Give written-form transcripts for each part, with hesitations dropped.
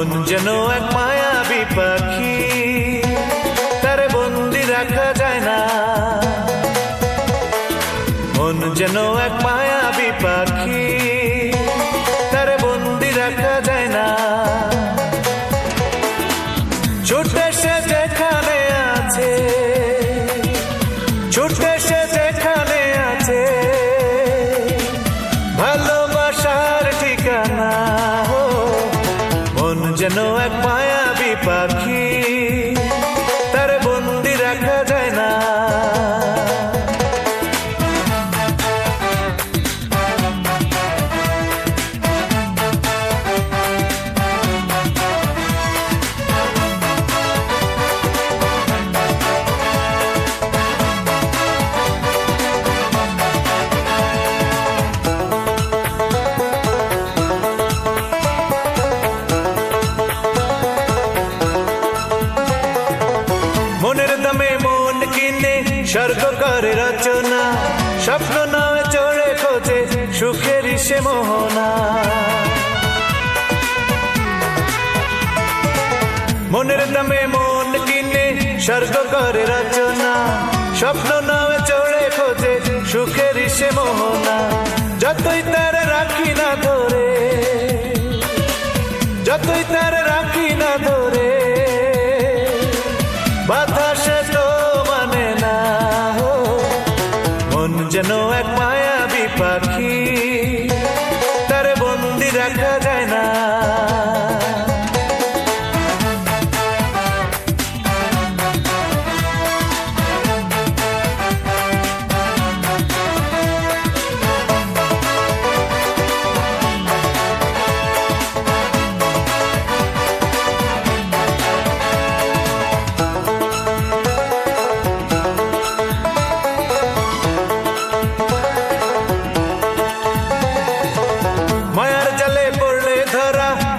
মন যেন এক মায়াবী পাখি, তারে বন্দি রাখা যায় না। মন যেন এক মায়াবী পাখি, তারে বন্দি রাখা যায় না। ছুটে সে যেখানে আছে, ছুটে সে যেখানে আছে, ভালোবাসার ঠিকানা। মন যেন এক মায়াবী পাখি, তারে বন্দি রাখা যায় না। মনের দামে মন কিনে স্বর্গ করে রচনা, স্বপ্ন নামে চড়ে খোঁজে সুখের সে মোহনা। মনের দামে মন কিনে স্বর্গ করে রচনা, স্বপ্ন নামে চড়ে খোঁজে সুখের সে মোহনা। যতই তার রাখি না ধরে, যতই তার রাখি না ধরে, বাধা সে তো মানে না। মন যেন এক মায়াবী পাখি, তারে বন্দি রাখা যায় না।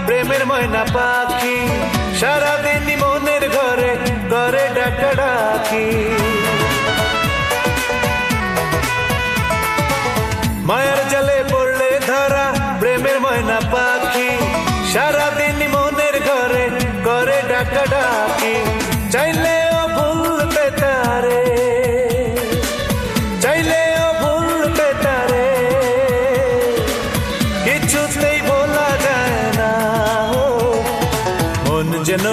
প্রেমের ময়না পাখি সারাদিন মনের ঘরে করে ডাকাডাকি। মায়ার জালে পড়লে ধরা প্রেমের ময়না পাখি সারাদিন মনের ঘরে করে ডাকাডাকি। চাইলেও ভুলতে তারে, চাইলেও ভুলতে তারে, কিছুতেই ভোলা যায় না। মন যেন